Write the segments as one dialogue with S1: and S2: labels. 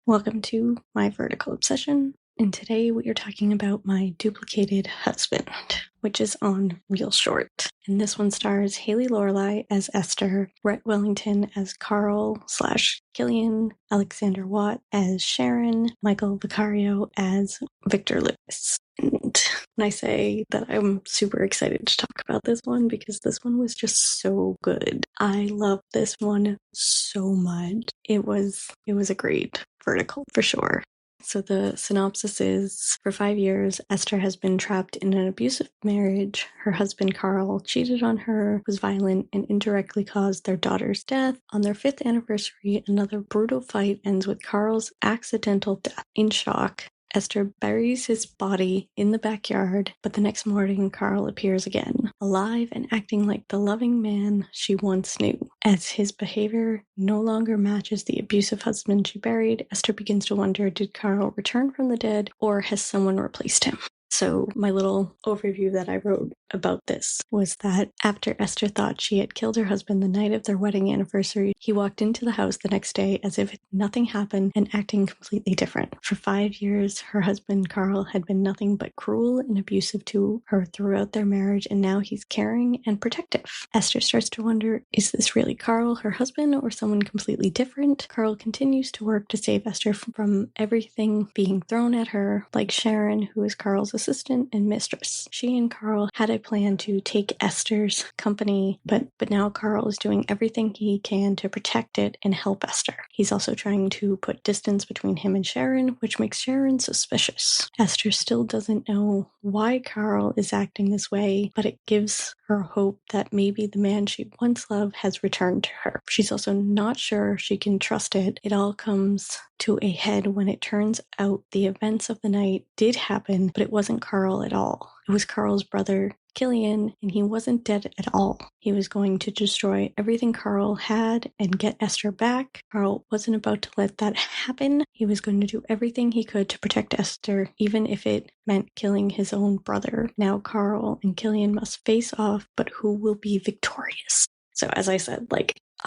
S1: Welcome to my vertical obsession, and today we are talking about my duplicated husband, which is on ReelShort. And this one stars Haley Lohrli as Esther, Rhett Wellington as Carl/Killian, Alexander Watt as Sharon, Michael Vicario as Victor Lewis. And I say that I'm super excited to talk about this one because this one was just so good. I love this one so much. It was a great vertical for sure. So the synopsis is, for 5 years, Esther has been trapped in an abusive marriage. Her husband, Carl, cheated on her, was violent, and indirectly caused their daughter's death. On their 5th anniversary, another brutal fight ends with Carl's accidental death. In shock, Esther buries his body in the backyard, but the next morning, Carl appears again, alive and acting like the loving man she once knew. As his behavior no longer matches the abusive husband she buried, Esther begins to wonder, did Carl return from the dead, or has someone replaced him? So my little overview that I wrote about this was that after Esther thought she had killed her husband the night of their wedding anniversary, he walked into the house the next day as if nothing happened and acting completely different. For 5 years, her husband Carl had been nothing but cruel and abusive to her throughout their marriage, and now he's caring and protective. Esther starts to wonder, is this really Carl, her husband, or someone completely different? Carl continues to work to save Esther from everything being thrown at her, like Sharon, who is Carl's assistant and mistress. She and Carl had a plan to take Esther's company, but now Carl is doing everything he can to protect it and help Esther. He's also trying to put distance between him and Sharon, which makes Sharon suspicious. Esther still doesn't know why Carl is acting this way, but it gives her hope that maybe the man she once loved has returned to her. She's also not sure she can trust it. It all comes to a head when it turns out the events of the night did happen, but it wasn't Carl at all. It was Carl's brother, Killian, and he wasn't dead at all. He was going to destroy everything Carl had and get Esther back. Carl wasn't about to let that happen. He was going to do everything he could to protect Esther, even if it meant killing his own brother. Now Carl and Killian must face off, but who will be victorious? So as I said,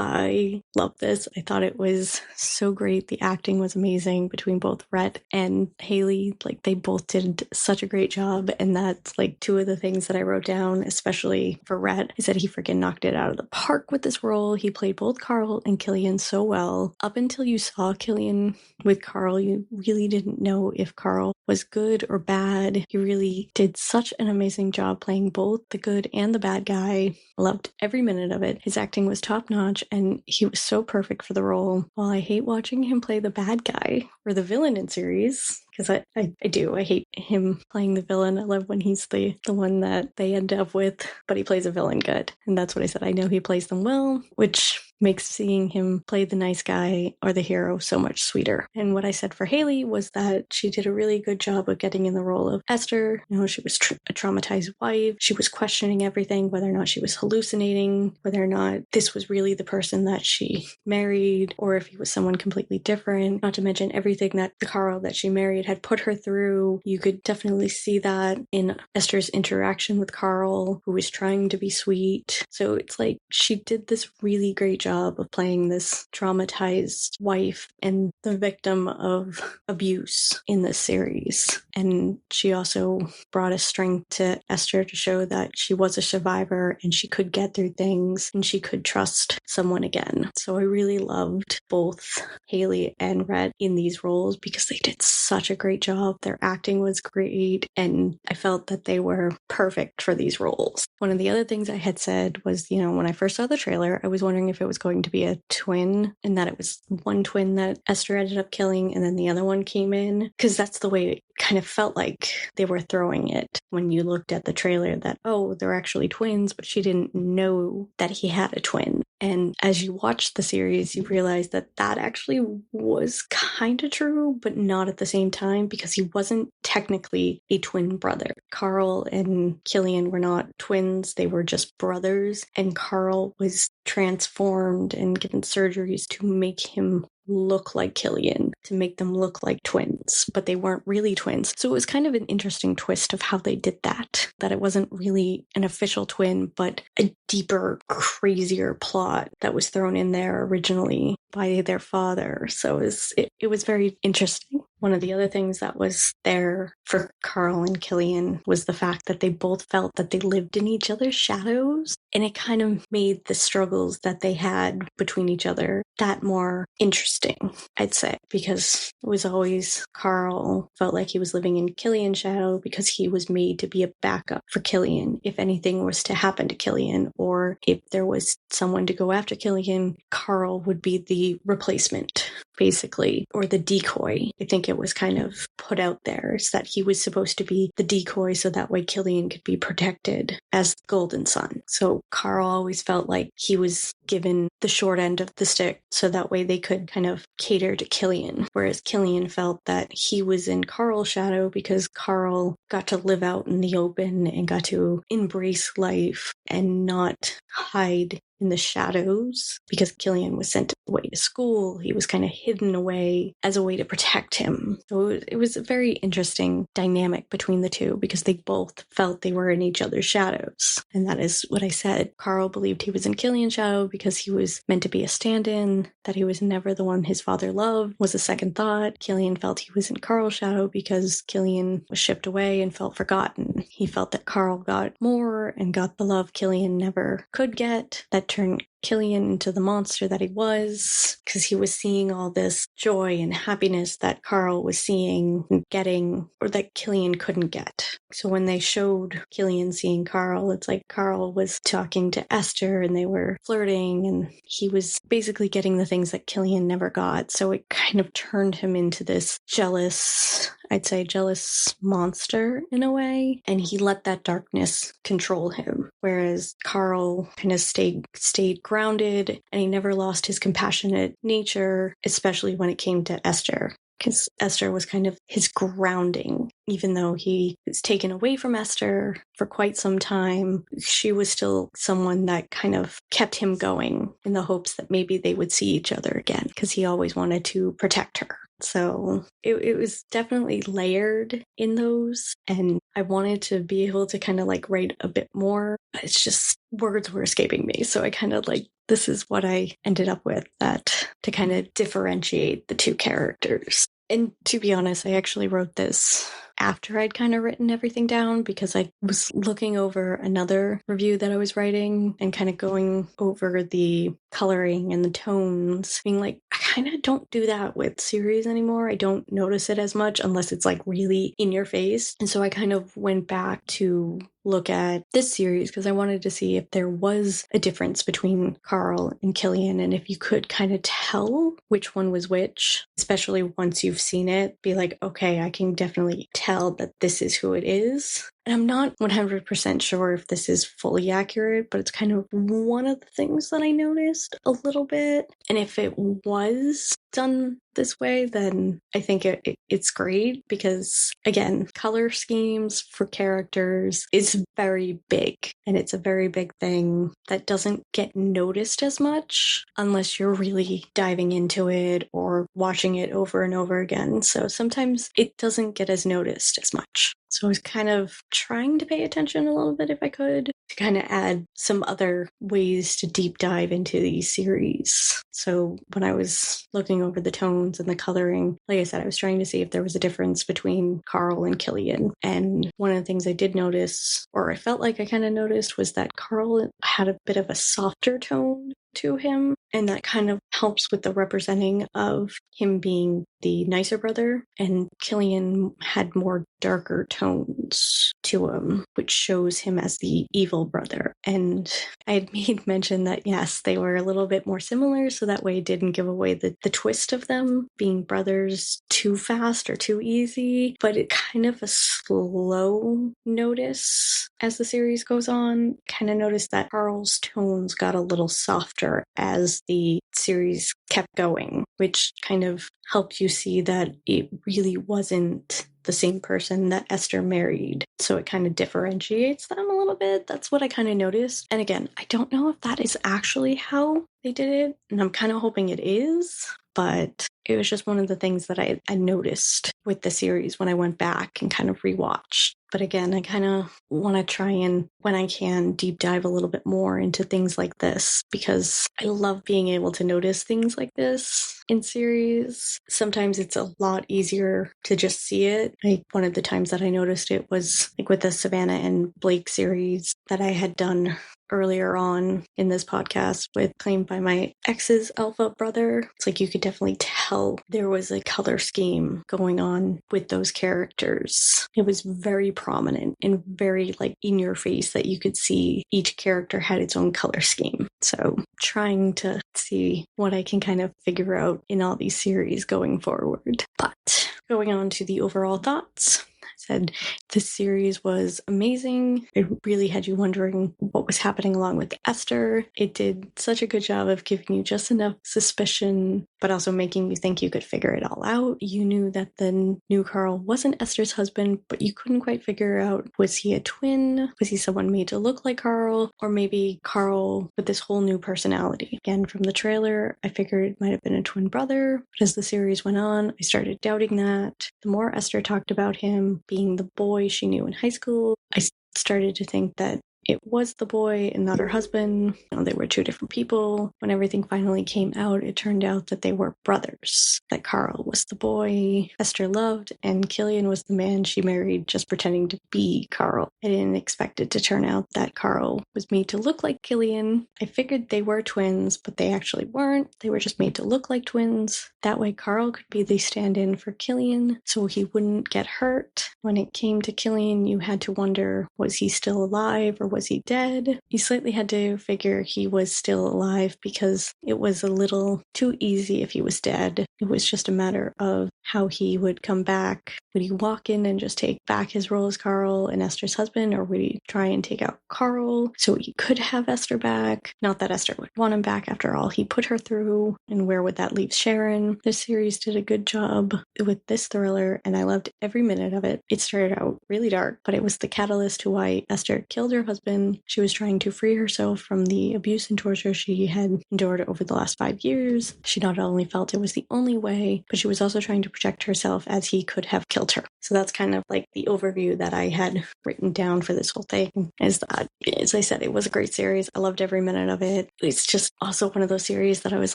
S1: I love this. I thought it was so great. The acting was amazing between both Rhett and Haley. They both did such a great job. And that's two of the things that I wrote down, especially for Rhett, is that he freaking knocked it out of the park with this role. He played both Carl and Killian so well. Up until you saw Killian with Carl, you really didn't know if Carl was good or bad. He really did such an amazing job playing both the good and the bad guy. Loved every minute of it. His acting was top notch, and he was so perfect for the role. While I hate watching him play the bad guy or the villain in series, because I do. I hate him playing the villain. I love when he's the one that they end up with, but he plays a villain good. And that's what I said. I know he plays them well, which makes seeing him play the nice guy or the hero so much sweeter. And what I said for Haley was that she did a really good job of getting in the role of Esther. She was a traumatized wife. She was questioning everything, whether or not she was hallucinating, whether or not this was really the person that she married, or if he was someone completely different. Not to mention everything that the Carl that she married had put her through. You could definitely see that in Esther's interaction with Carl, who was trying to be sweet. So it's she did this really great job of playing this traumatized wife and the victim of abuse in this series. And she also brought a strength to Esther to show that she was a survivor and she could get through things and she could trust someone again. So I really loved both Haley and Rhett in these roles because they did such a great job. Their acting was great, and I felt that they were perfect for these roles. One of the other things I had said was, when I first saw the trailer, I was wondering if it was going to be a twin, and that it was one twin that Esther ended up killing and then the other one came in, because that's the way it kind of felt like they were throwing it when you looked at the trailer, that, oh, they're actually twins, but she didn't know that he had a twin. And as you watch the series, you realize that that actually was kind of true, but not at the same time, because he wasn't technically a twin brother. Carl and Killian were not twins, they were just brothers, and Carl was transformed and given surgeries to make him look like Killian, to make them look like twins, but they weren't really twins. So it was kind of an interesting twist of how they did that it wasn't really an official twin, but a deeper, crazier plot that was thrown in there originally by their father. So it was very interesting. One of the other things that was there for Carl and Killian was the fact that they both felt that they lived in each other's shadows. And it kind of made the struggles that they had between each other that more interesting, I'd say, because it was always Carl felt like he was living in Killian's shadow because he was made to be a backup for Killian if anything was to happen to Killian, or if there was someone to go after Killian, Carl would be the replacement, basically, or the decoy. I think it was kind of put out there is that he was supposed to be the decoy so that way Killian could be protected as the golden son. So Carl always felt like he was given the short end of the stick so that way they could kind of cater to Killian, whereas Killian felt that he was in Carl's shadow because Carl got to live out in the open and got to embrace life and not hide in the shadows because Killian was sent away to school. He was kind of hidden away as a way to protect him. So it was a very interesting dynamic between the two because they both felt they were in each other's shadows. And that is what I said. Carl believed he was in Killian's shadow because he was meant to be a stand-in, that he was never the one his father loved was a second thought. Killian felt he was in Carl's shadow because Killian was shipped away and felt forgotten. He felt that Carl got more and got the love Killian never could get. That turned Killian into the monster that he was because he was seeing all this joy and happiness that Carl was seeing and getting, or that Killian couldn't get. So when they showed Killian seeing Carl, it's like Carl was talking to Esther and they were flirting and he was basically getting the things that Killian never got. So it kind of turned him into this jealous, I'd say jealous monster in a way, and he let that darkness control him, whereas Carl kind of stayed grounded and he never lost his compassionate nature, especially when it came to Esther, because Esther was kind of his grounding. Even though he was taken away from Esther for quite some time, she was still someone that kind of kept him going in the hopes that maybe they would see each other again, because he always wanted to protect her. So it was definitely layered in those, and I wanted to be able to kind of like write a bit more. It's just words were escaping me, so I kind of like, this is what I ended up with, that to kind of differentiate the two characters. And to be honest, I actually wrote this after I'd kind of written everything down because I was looking over another review that I was writing and kind of going over the coloring and the tones, being like, I kind of don't do that with series anymore. I don't notice it as much unless it's like really in your face. And so I kind of went back to look at this series because I wanted to see if there was a difference between Carl and Killian and if you could kind of tell which one was which, especially once you've seen it, be like, okay, I can definitely tell that this is who it is. And I'm not 100% sure if this is fully accurate, but it's kind of one of the things that I noticed a little bit. And if it was done this way, then I think it's great because, again, color schemes for characters is very big. And it's a very big thing that doesn't get noticed as much unless you're really diving into it or watching it over and over again. So sometimes it doesn't get as noticed as much. So I was kind of trying to pay attention a little bit if I could, to kind of add some other ways to deep dive into these series. So when I was looking over the tones and the coloring, like I said, I was trying to see if there was a difference between Carl and Killian. And one of the things I did notice, or I felt like I kind of noticed, was that Carl had a bit of a softer tone to him, and that kind of helps with the representing of him being the nicer brother, and Killian had more darker tones to him, which shows him as the evil brother. And I had made mention that yes, they were a little bit more similar, so that way it didn't give away the twist of them being brothers too fast or too easy, but it kind of a slow notice as the series goes on. Kind of noticed that Carl's tones got a little softer as the series kept going, which kind of helped you see that it really wasn't the same person that Esther married. So it kind of differentiates them a little bit. That's what I kind of noticed. And again, I don't know if that is actually how they did it, and I'm kind of hoping it is, but it was just one of the things that I noticed with the series when I went back and kind of rewatched. But again, I kind of want to try and, when I can, deep dive a little bit more into things like this, because I love being able to notice things like this in series. Sometimes it's a lot easier to just see it. One of the times that I noticed it was like with the Savannah and Blake series that I had done earlier on in this podcast with Claimed by My Ex's Alpha Brother. It's like you could definitely tell there was a color scheme going on with those characters. It was very prominent and very like in your face that you could see each character had its own color scheme. So trying to see what I can kind of figure out in all these series going forward. But going on to the overall thoughts. Said this series was amazing. It really had you wondering what was happening along with Esther. It did such a good job of giving you just enough suspicion, but also making you think you could figure it all out. You knew that the new Carl wasn't Esther's husband, but you couldn't quite figure out, was he a twin? Was he someone made to look like Carl? Or maybe Carl with this whole new personality? Again, from the trailer, I figured it might have been a twin brother, but as the series went on, I started doubting that. The more Esther talked about him being the boy she knew in high school, I started to think that it was the boy and not her husband. They were two different people. When everything finally came out, it turned out that they were brothers. That Carl was the boy Esther loved, and Killian was the man she married just pretending to be Carl. I didn't expect it to turn out that Carl was made to look like Killian. I figured they were twins, but they actually weren't. They were just made to look like twins. That way Carl could be the stand-in for Killian, so he wouldn't get hurt. When it came to Killian, you had to wonder, was he still alive or was he dead? You slightly had to figure he was still alive because it was a little too easy if he was dead. It was just a matter of how he would come back. Would he walk in and just take back his role as Carl and Esther's husband, or would he try and take out Carl so he could have Esther back? Not that Esther would want him back after all he put her through, and where would that leave Sharon? This series did a good job with this thriller, and I loved every minute of it. It started out really dark, but it was the catalyst to why Esther killed her husband. She was trying to free herself from the abuse and torture she had endured over the last 5 years. She not only felt it was the only way, but she was also trying to protect herself as he could have killed her. So that's kind of like the overview that I had written down for this whole thing, is that, as I said, it was a great series. I loved every minute of it. It's just also one of those series that I was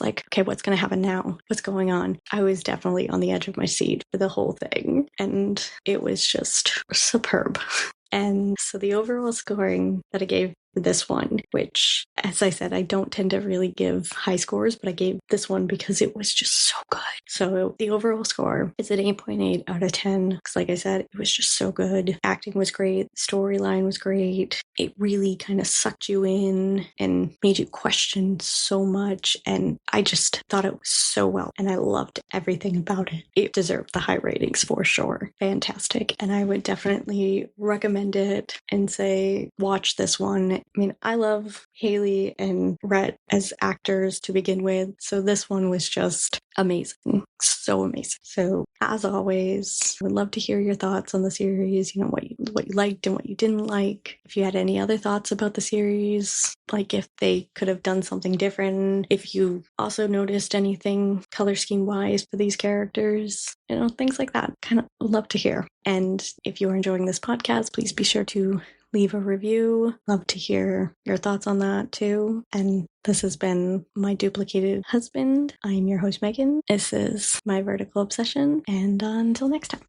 S1: like, okay, what's going to happen now? What's going on? I was definitely on the edge of my seat for the whole thing, and it was just superb. And so the overall scoring that I gave for this one, which, as I said, I don't tend to really give high scores, but I gave this one because it was just so good. So the overall score is an 8.8 out of 10, because like I said, it was just so good. Acting was great. Storyline was great. It really kind of sucked you in and made you question so much. And I just thought it was so well. And I loved everything about it. It deserved the high ratings for sure. Fantastic. And I would definitely recommend it and say, watch this one. I mean, I love Haley and Rhett as actors to begin with, so this one was just amazing. So amazing. So, as always, I would love to hear your thoughts on the series, what you liked and what you didn't like. If you had any other thoughts about the series, like if they could have done something different, if you also noticed anything color scheme wise for these characters, things like that. Kind of love to hear. And if you're enjoying this podcast, please be sure to leave a review. Love to hear your thoughts on that too. And this has been My Duplicated Husband. I'm your host, Megan. This is My Vertical Obsession. And until next time.